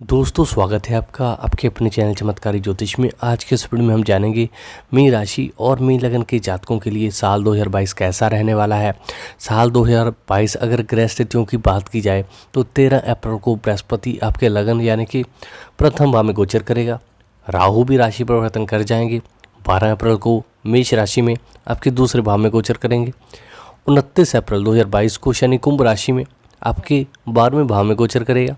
दोस्तों, स्वागत है आपका आपके अपने चैनल चमत्कारी ज्योतिष में। आज के इस वीडियो में हम जानेंगे मीन राशि और मीन लगन के जातकों के लिए साल 2022 कैसा रहने वाला है। साल 2022 अगर ग्रह स्थितियों की बात की जाए तो 13 अप्रैल को बृहस्पति आपके लगन यानी कि प्रथम भाव में गोचर करेगा। राहु भी राशि परिवर्तन कर जाएंगे। 12 अप्रैल को मेष राशि में आपके दूसरे भाव में गोचर करेंगे। 29 अप्रैल 2022 को शनि कुंभ राशि में आपके 12वें भाव में गोचर करेगा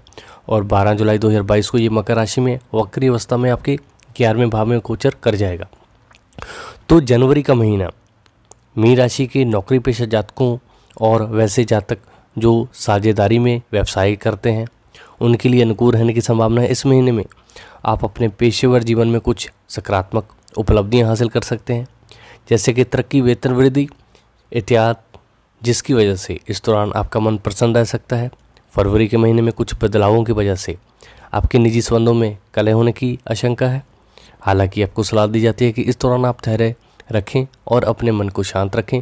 और 12 जुलाई 2022 को ये मकर राशि में वक्री अवस्था में आपके 11वें भाव में गोचर कर जाएगा। तो जनवरी का महीना मीन राशि के नौकरी पेशा जातकों और वैसे जातक जो साझेदारी में व्यवसाय करते हैं उनके लिए अनुकूल रहने की संभावना है। इस महीने में आप अपने पेशेवर जीवन में कुछ सकारात्मक उपलब्धियां हासिल कर सकते हैं, जैसे कि तरक्की, वेतन वृद्धि इत्यादि, जिसकी वजह से इस दौरान आपका मन प्रसन्न रह सकता है। फरवरी के महीने में कुछ बदलावों की वजह से आपके निजी संबंधों में कलह होने की आशंका है। हालांकि आपको सलाह दी जाती है कि इस दौरान आप धैर्य रखें और अपने मन को शांत रखें।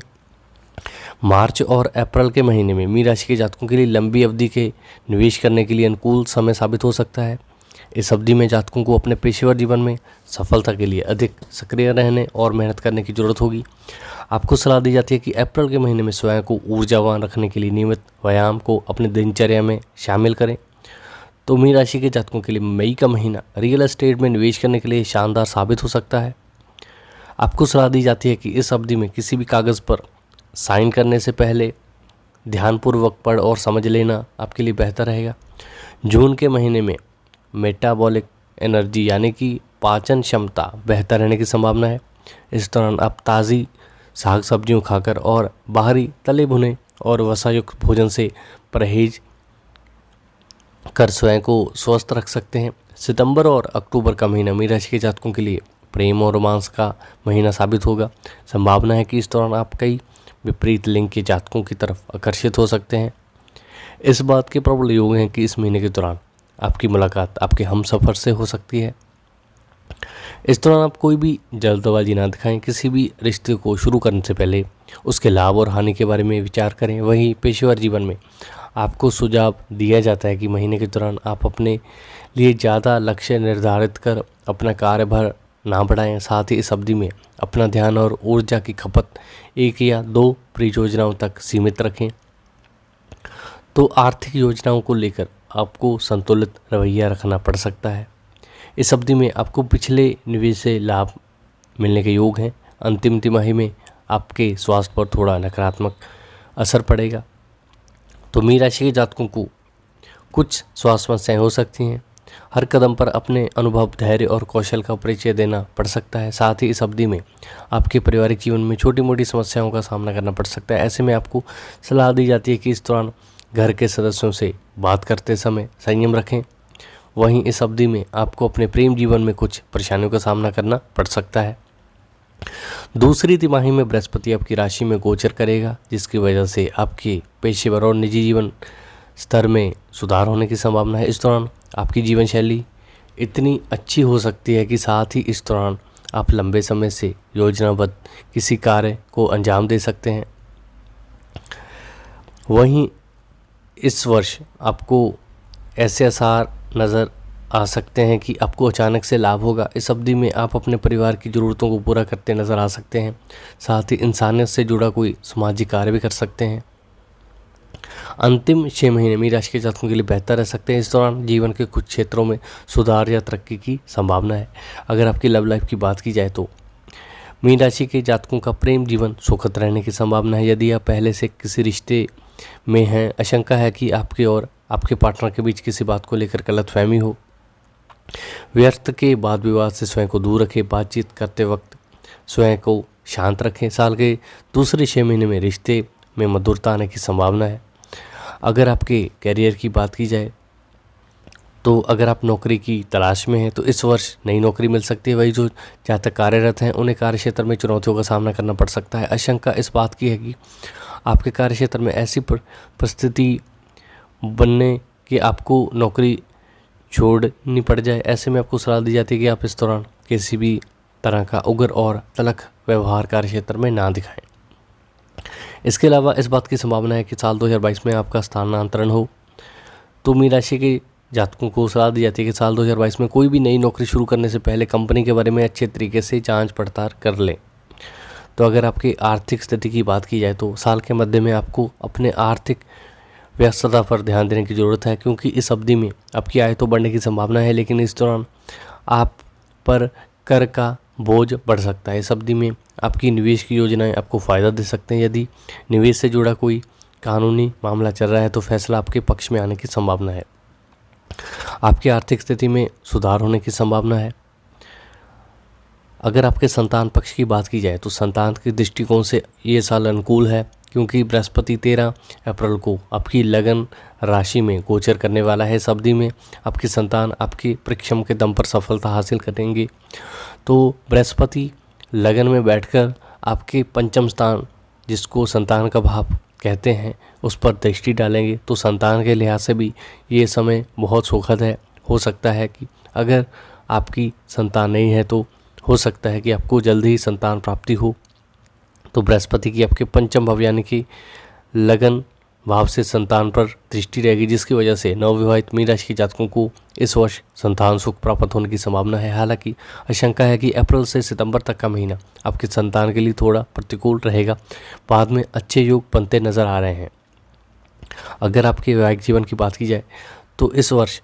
मार्च और अप्रैल के महीने में मीन राशि के जातकों के लिए लंबी अवधि के निवेश करने के लिए अनुकूल समय साबित हो सकता है। इस अवधि में जातकों को अपने पेशेवर जीवन में सफलता के लिए अधिक सक्रिय रहने और मेहनत करने की जरूरत होगी। आपको सलाह दी जाती है कि अप्रैल के महीने में स्वयं को ऊर्जावान रखने के लिए नियमित व्यायाम को अपनी दिनचर्या में शामिल करें। तो मीन राशि के जातकों के लिए मई का महीना रियल एस्टेट में निवेश करने के लिए शानदार साबित हो सकता है। आपको सलाह दी जाती है कि इस अवधि में किसी भी कागज़ पर साइन करने से पहले ध्यानपूर्वक पढ़ और समझ लेना आपके लिए बेहतर रहेगा। जून के महीने में मेटाबॉलिक एनर्जी यानी कि पाचन क्षमता बेहतर रहने की संभावना है। इस दौरान आप ताज़ी साग सब्जियों खाकर और बाहरी तले भुने और वसायुक्त भोजन से परहेज कर स्वयं को स्वस्थ रख सकते हैं। सितंबर और अक्टूबर का महीना मीन राशि के जातकों के लिए प्रेम और रोमांस का महीना साबित होगा। संभावना है कि इस दौरान आप कई विपरीत लिंग के जातकों की तरफ आकर्षित हो सकते हैं। इस बात के प्रबल योग हैं कि इस महीने के दौरान आपकी मुलाकात आपके हमसफ़र से हो सकती है। इस दौरान आप कोई भी जल्दबाजी ना दिखाएं। किसी भी रिश्ते को शुरू करने से पहले उसके लाभ और हानि के बारे में विचार करें। वहीं पेशेवर जीवन में आपको सुझाव दिया जाता है कि महीने के दौरान आप अपने लिए ज़्यादा लक्ष्य निर्धारित कर अपना कार्यभार ना बढ़ाएं। साथ ही इस अवधि में अपना ध्यान और ऊर्जा की खपत 1 या 2 परियोजनाओं तक सीमित रखें। तो आर्थिक योजनाओं को लेकर आपको संतुलित रवैया रखना पड़ सकता है। इस अवधि में आपको पिछले निवेश से लाभ मिलने के योग हैं। अंतिम तिमाही में आपके स्वास्थ्य पर थोड़ा नकारात्मक असर पड़ेगा। तो मीन राशि के जातकों को कुछ स्वास्थ्य समस्याएं हो सकती हैं। हर कदम पर अपने अनुभव, धैर्य और कौशल का परिचय देना पड़ सकता है। साथ ही इस अवधि में आपके पारिवारिक जीवन में छोटी मोटी समस्याओं का सामना करना पड़ सकता है। ऐसे में आपको सलाह दी जाती है कि इस दौरान घर के सदस्यों से बात करते समय संयम रखें। वहीं इस अवधि में आपको अपने प्रेम जीवन में कुछ परेशानियों का सामना करना पड़ सकता है। दूसरी तिमाही में बृहस्पति आपकी राशि में गोचर करेगा, जिसकी वजह से आपके पेशेवर और निजी जीवन स्तर में सुधार होने की संभावना है। इस दौरान आपकी जीवन शैली इतनी अच्छी हो सकती है कि साथ ही इस दौरान आप लंबे समय से योजनाबद्ध किसी कार्य को अंजाम दे सकते हैं। वहीं इस वर्ष आपको ऐसे आसार नज़र आ सकते हैं कि आपको अचानक से लाभ होगा। इस अवधि में आप अपने परिवार की ज़रूरतों को पूरा करते नज़र आ सकते हैं। साथ ही इंसानियत से जुड़ा कोई सामाजिक कार्य भी कर सकते हैं। अंतिम 6 महीने मीन राशि के जातकों के लिए बेहतर रह सकते हैं। इस दौरान जीवन के कुछ क्षेत्रों में सुधार या तरक्की की संभावना है। अगर आपकी लव लाइफ की बात की जाए तो मीन राशि के जातकों का प्रेम जीवन सुखद रहने की संभावना है। यदि आप पहले से किसी रिश्ते में हैं, आशंका है कि आपके और आपके पार्टनर के बीच किसी बात को लेकर गलतफहमी हो। व्यर्थ के वाद विवाद से स्वयं को दूर रखें। बातचीत करते वक्त स्वयं को शांत रखें। साल के दूसरे 6 महीने में रिश्ते में मधुरता आने की संभावना है। अगर आपके करियर की बात की जाए तो अगर आप नौकरी की तलाश में हैं तो इस वर्ष नई नौकरी मिल सकती है। वही जो जहाँ तक कार्यरत हैं उन्हें कार्य क्षेत्र में चुनौतियों का सामना करना पड़ सकता है। आशंका इस बात की है कि आपके कार्य क्षेत्र में ऐसी परिस्थिति बनने कि आपको नौकरी छोड़नी पड़ जाए। ऐसे में आपको सलाह दी जाती है कि आप इस दौरान किसी भी तरह का उग्र और तलख व्यवहार कार्य क्षेत्र में ना दिखाएं। इसके अलावा इस बात की संभावना है कि साल 2022 में आपका स्थानांतरण हो। तो मीन राशि के जातकों को सलाह दी जाती है कि साल 2022 में कोई भी नई नौकरी शुरू करने से पहले कंपनी के बारे में अच्छे तरीके से जांच पड़ताल कर लें। तो अगर आपकी आर्थिक स्थिति की बात की जाए तो साल के मध्य में आपको अपने आर्थिक व्यस्तता पर ध्यान देने की ज़रूरत है, क्योंकि इस अवधि में आपकी आय तो बढ़ने की संभावना है, लेकिन इस दौरान आप पर कर का बोझ बढ़ सकता है। इस अवधि में आपकी निवेश की योजनाएं आपको फ़ायदा दे सकते हैं। यदि निवेश से जुड़ा कोई कानूनी मामला चल रहा है तो फैसला आपके पक्ष में आने की संभावना है। आपकी आर्थिक स्थिति में सुधार होने की संभावना है। अगर आपके संतान पक्ष की बात की जाए तो संतान के दृष्टिकोण से ये साल अनुकूल है, क्योंकि बृहस्पति 13 अप्रैल को आपकी लगन राशि में गोचर करने वाला है। इस अवधि में आपकी संतान आपके परिश्रम के दम पर सफलता हासिल करेंगे। तो बृहस्पति लगन में बैठकर आपके पंचम स्थान, जिसको संतान का भाव कहते हैं, उस पर दृष्टि डालेंगे। तो संतान के लिहाज से भी ये समय बहुत सुखद है। हो सकता है कि अगर आपकी संतान नहीं है तो हो सकता है कि आपको जल्द ही संतान प्राप्ति हो। तो बृहस्पति की आपके पंचम भाव यानी कि लगन भाव से संतान पर दृष्टि रहेगी, जिसकी वजह से नवविवाहित मीन राशि के जातकों को इस वर्ष संतान सुख प्राप्त होने की संभावना है। हालांकि आशंका है कि अप्रैल से सितंबर तक का महीना आपके संतान के लिए थोड़ा प्रतिकूल रहेगा, बाद में अच्छे योग बनते नजर आ रहे हैं। अगर आपके वैवाहिक जीवन की बात की जाए तो इस वर्ष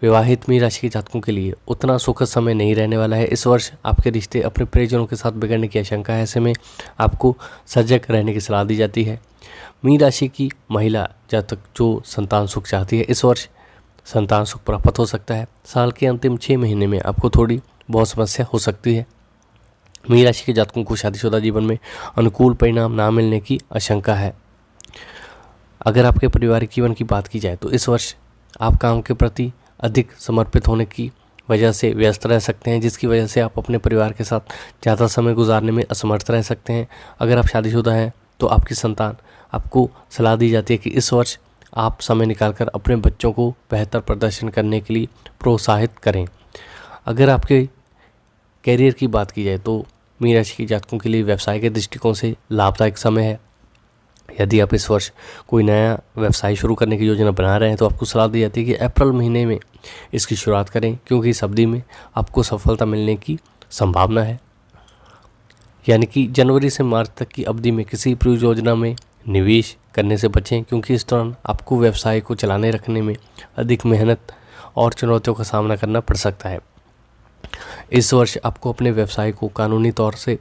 विवाहित मीन राशि के जातकों के लिए उतना सुखद समय नहीं रहने वाला है। इस वर्ष आपके रिश्ते अपने प्रियजनों के साथ बिगड़ने की आशंका है। ऐसे में आपको सजग रहने की सलाह दी जाती है। मीन राशि की महिला जातक जो संतान सुख चाहती है, इस वर्ष संतान सुख प्राप्त हो सकता है। साल के अंतिम 6 महीने में आपको थोड़ी बहुत समस्या हो सकती है। मीन राशि के जातकों को शादीशुदा जीवन में अनुकूल परिणाम ना मिलने की आशंका है। अगर आपके पारिवारिक जीवन की बात की जाए तो इस वर्ष आप काम के प्रति अधिक समर्पित होने की वजह से व्यस्त रह सकते हैं, जिसकी वजह से आप अपने परिवार के साथ ज़्यादा समय गुजारने में असमर्थ रह सकते हैं। अगर आप शादीशुदा हैं तो आपकी संतान आपको सलाह दी जाती है कि इस वर्ष आप समय निकालकर अपने बच्चों को बेहतर प्रदर्शन करने के लिए प्रोत्साहित करें। अगर आपके कैरियर की बात की जाए तो मीन राशि के जातकों के लिए व्यवसाय के दृष्टिकोण से लाभदायक समय है। यदि आप इस वर्ष कोई नया व्यवसाय शुरू करने की योजना बना रहे हैं तो आपको सलाह दी जाती है कि अप्रैल महीने में इसकी शुरुआत करें, क्योंकि इस अवधि में आपको सफलता मिलने की संभावना है। यानी कि जनवरी से मार्च तक की अवधि में किसी परियोजना में निवेश करने से बचें, क्योंकि इस दौरान आपको व्यवसाय को चलाने रखने में अधिक मेहनत और चुनौतियों का सामना करना पड़ सकता है। इस वर्ष आपको अपने व्यवसाय को कानूनी तौर से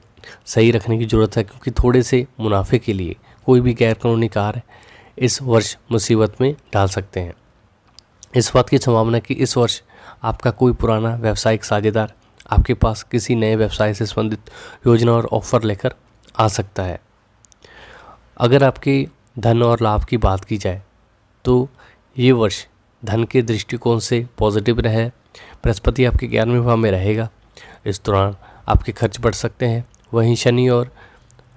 सही रखने की ज़रूरत है, क्योंकि थोड़े से मुनाफे के लिए कोई भी गैरकानूनी कार्य इस वर्ष मुसीबत में डाल सकते हैं। इस बात की संभावना कि इस वर्ष आपका कोई पुराना व्यावसायिक साझेदार आपके पास किसी नए व्यवसाय से संबंधित योजना और ऑफर लेकर आ सकता है। अगर आपके धन और लाभ की बात की जाए तो ये वर्ष धन के दृष्टिकोण से पॉजिटिव रहे। बृहस्पति आपके 11वें भाव में रहेगा, इस दौरान आपके खर्च बढ़ सकते हैं। वहीं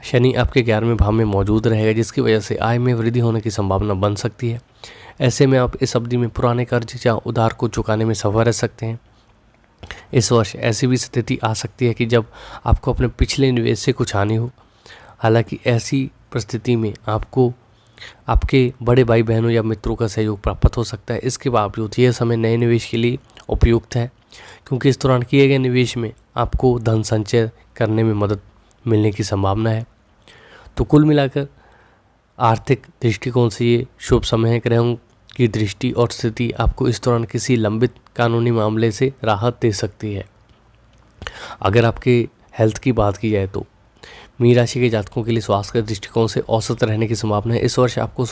शनि आपके 11वें भाव में मौजूद रहेगा, जिसकी वजह से आय में वृद्धि होने की संभावना बन सकती है। ऐसे में आप इस अवधि में पुराने कर्ज या उधार को चुकाने में सफल रह सकते हैं। इस वर्ष ऐसी भी स्थिति आ सकती है कि जब आपको अपने पिछले निवेश से कुछ हानि हो। हालांकि ऐसी परिस्थिति में आपको आपके बड़े भाई बहनों या मित्रों का सहयोग प्राप्त हो सकता है। इसके बावजूद यह समय नए निवेश के लिए उपयुक्त है, क्योंकि इस दौरान किए गए निवेश में आपको धन संचय करने में मदद मिलने की संभावना है। तो कुल मिलाकर आर्थिक दृष्टिकोण से ये शुभ समय है। ग्रहों की दृष्टि और स्थिति आपको इस दौरान किसी लंबित कानूनी मामले से राहत दे सकती है। अगर आपके हेल्थ की बात की जाए तो मीन राशि के जातकों के लिए स्वास्थ्य के दृष्टिकोण से औसत रहने की संभावना है। इस वर्ष आपको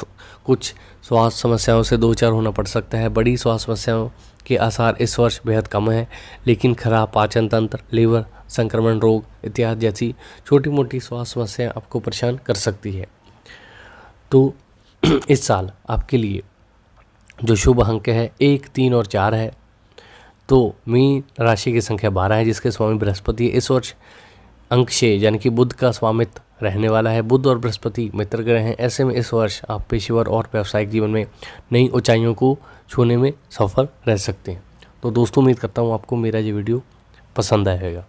कुछ स्वास्थ्य समस्याओं से दो चार होना पड़ सकता है। बड़ी स्वास्थ्य समस्याओं के आसार इस वर्ष बेहद कम है, लेकिन खराब पाचन तंत्र, लीवर संक्रमण रोग इत्यादि जैसी छोटी मोटी स्वास्थ्य समस्याएं आपको परेशान कर सकती है। तो इस साल आपके लिए जो शुभ अंक है 1, 3 और 4 है। तो मीन राशि की संख्या 12 है, जिसके स्वामी बृहस्पति है। इस वर्ष अंक 6 यानी कि बुध का स्वामित्व रहने वाला है। बुध और बृहस्पति मित्र ग्रह हैं। ऐसे में इस वर्ष आप पेशेवर और व्यावसायिक जीवन में नई ऊंचाइयों को छूने में सफल रह सकते हैं। तो दोस्तों, उम्मीद करता हूँ आपको मेरा ये वीडियो पसंद आएगा।